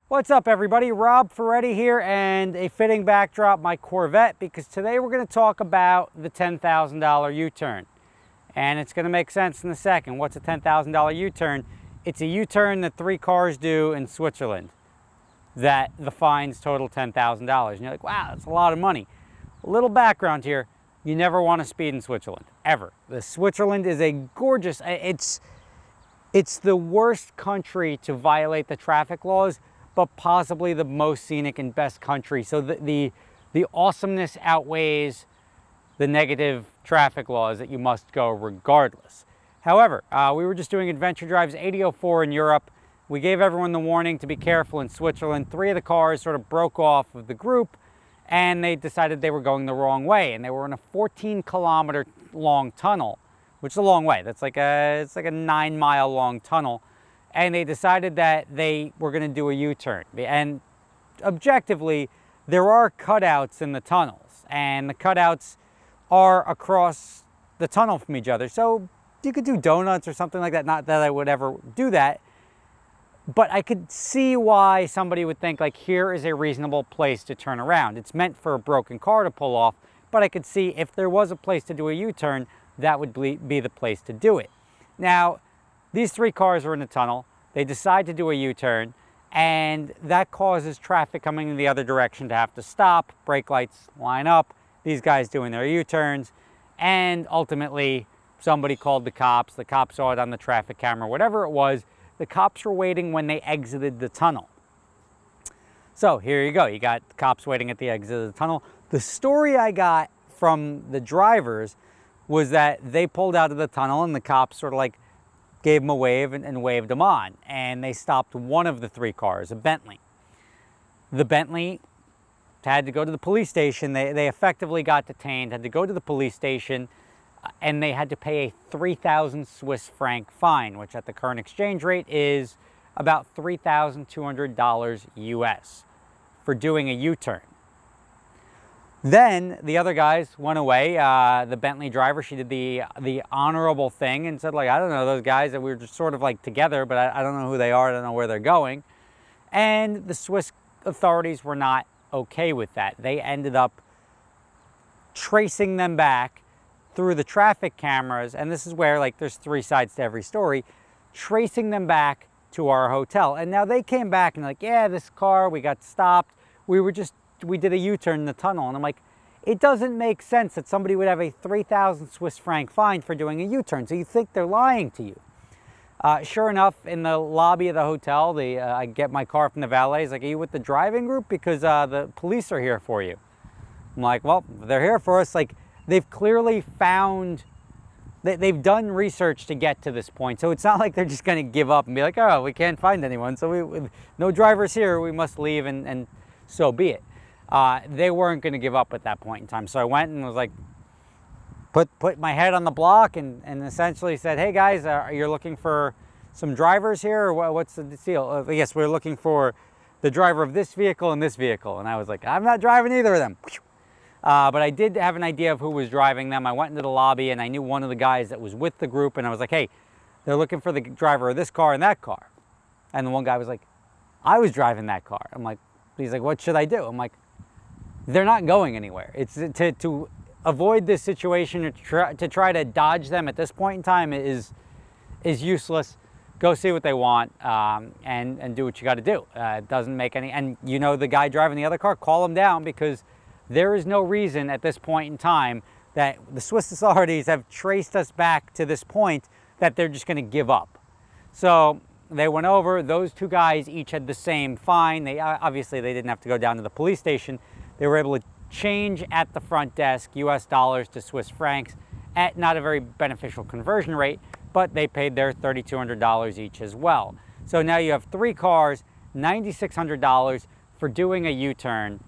What's up everybody, Rob Ferretti here, and a fitting backdrop, my Corvette, because today we're going to talk about the $10,000 U-turn. And it's going to make sense in a second. What's a $10,000 U-turn? It's a U-turn that 3 cars do in Switzerland that the fines total $10,000. And you're like, wow, that's a lot of money. A little background here, you never want to speed in Switzerland, ever. Switzerland is a gorgeous, it's the worst country to violate the traffic laws, but possibly the most scenic and best country. So the awesomeness outweighs the negative traffic laws that you must go regardless. However, we were just doing adventure drives 8004 in Europe. We gave everyone the warning to be careful in Switzerland. 3 of the cars sort of broke off of the group and they decided they were going the wrong way, and they were in a 14-kilometer long tunnel, which is a long way. It's like a 9-mile long tunnel. And they decided that they were going to do a U-turn. And objectively, there are cutouts in the tunnels, and the cutouts are across the tunnel from each other. So you could do donuts or something like that. Not that I would ever do that, but I could see why somebody would think, like, here is a reasonable place to turn around. It's meant for a broken car to pull off, but I could see if there was a place to do a U-turn, that would be the place to do it. Now, these 3 cars were in the tunnel. They decide to do a U-turn, and that causes traffic coming in the other direction to have to stop. Brake lights line up, these guys doing their U-turns, and ultimately somebody called the cops. The cops saw it on the traffic camera, whatever it was. The cops were waiting when they exited the tunnel. So here you go. You got cops waiting at the exit of the tunnel. The story I got from the drivers was that they pulled out of the tunnel and the cops sort of like gave them a wave and waved them on. And they stopped one of the 3 cars, a Bentley. The Bentley had to go to the police station. They effectively got detained, had to go to the police station, and they had to pay a 3,000 Swiss franc fine, which at the current exchange rate is about $3,200 US for doing a U-turn. Then the other guys went away. The Bentley driver, she did the honorable thing and said, like, I don't know those guys, that we were just sort of like together, but I don't know who they are. I don't know where they're going. And the Swiss authorities were not okay with that. They ended up tracing them back through the traffic cameras. And this is where, like, there's 3 sides to every story, tracing them back to our hotel. And now they came back and like, yeah, this car, we got stopped. We did a U-turn in the tunnel. And I'm like, it doesn't make sense that somebody would have a 3,000 Swiss franc fine for doing a U-turn. So you think they're lying to you. Sure enough, in the lobby of the hotel, I get my car from the valet. He's like, are you with the driving group? Because the police are here for you. I'm like, well, they're here for us. Like, they've clearly found, they've done research to get to this point. So it's not like they're just going to give up and be like, oh, we can't find anyone. So no drivers here, we must leave, and so be it. They weren't going to give up at that point in time. So I went and was like, put my head on the block and essentially said, hey guys, you're looking for some drivers here, or what's the deal? Yes, we're looking for the driver of this vehicle and this vehicle. And I was like, I'm not driving either of them. But I did have an idea of who was driving them. I went into the lobby and I knew one of the guys that was with the group, and I was like, hey, they're looking for the driver of this car and that car. And the one guy was like, I was driving that car. I'm like, he's like, what should I do? I'm like, they're not going anywhere. It's to avoid this situation, or to try to dodge them at this point in time is useless. Go see what they want, and do what you got to do. It doesn't make any, and you know the guy driving the other car, call him down, because there is no reason at this point in time that the Swiss authorities have traced us back to this point that they're just going to give up. So they went over. Those 2 guys each had the same fine. They obviously they didn't have to go down to the police station. They were able to change at the front desk US dollars to Swiss francs at not a very beneficial conversion rate, but they paid their $3,200 each as well. So now you have 3 cars, $9,600 for doing a U-turn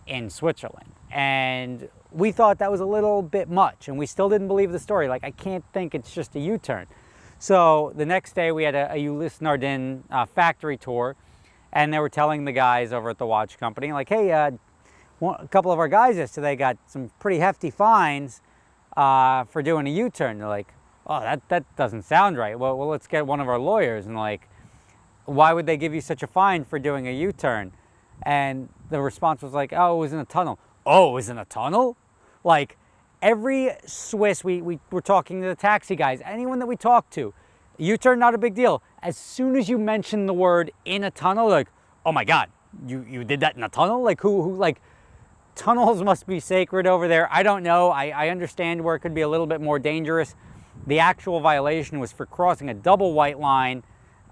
in Switzerland. And we thought that was a little bit much, and we still didn't believe the story. Like, I can't think it's just a U-turn. So the next day we had a Ulysse Nardin factory tour, and they were telling the guys over at the watch company, like, hey, a couple of our guys yesterday got some pretty hefty fines for doing a U-turn. They're like, oh, that doesn't sound right. Well, let's get one of our lawyers. And like, why would they give you such a fine for doing a U-turn? And the response was like, oh, it was in a tunnel. Oh, it was in a tunnel? Like, every Swiss, we were talking to the taxi guys, anyone that we talked to, U-turn, not a big deal. As soon as you mention the word in a tunnel, like, oh my God, you did that in a tunnel? Like, who like, tunnels must be sacred over there. I don't know. I understand where it could be a little bit more dangerous. The actual violation was for crossing a double white line,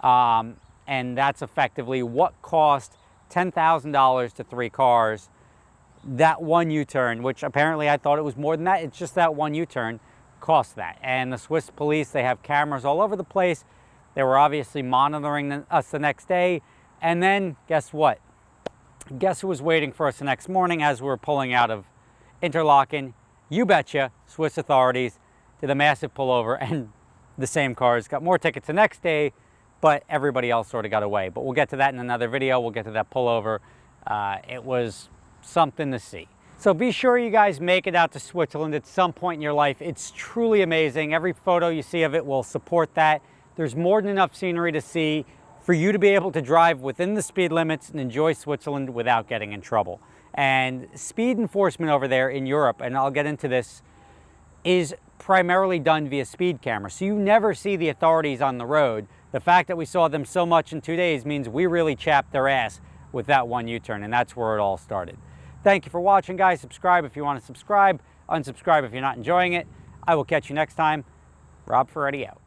and that's effectively what cost $10,000 to 3 cars. That one U-turn, which apparently I thought it was more than that, it's just that one U-turn cost that. And the Swiss police, they have cameras all over the place. They were obviously monitoring us the next day. And then, guess what? Guess who was waiting for us the next morning as we were pulling out of Interlaken? You betcha, Swiss authorities did a massive pullover, and the same cars got more tickets the next day, but everybody else sort of got away. But we'll get to that in another video. We'll get to that pullover. It was something to see. So be sure you guys make it out to Switzerland at some point in your life. It's truly amazing. Every photo you see of it will support that. There's more than enough scenery to see for you to be able to drive within the speed limits and enjoy Switzerland without getting in trouble. And speed enforcement over there in Europe, and I'll get into this, is primarily done via speed camera. So you never see the authorities on the road. The fact that we saw them so much in 2 days means we really chapped their ass with that one U-turn, and that's where it all started. Thank you for watching, guys. Subscribe if you want to subscribe. Unsubscribe if you're not enjoying it. I will catch you next time. Rob Ferretti out.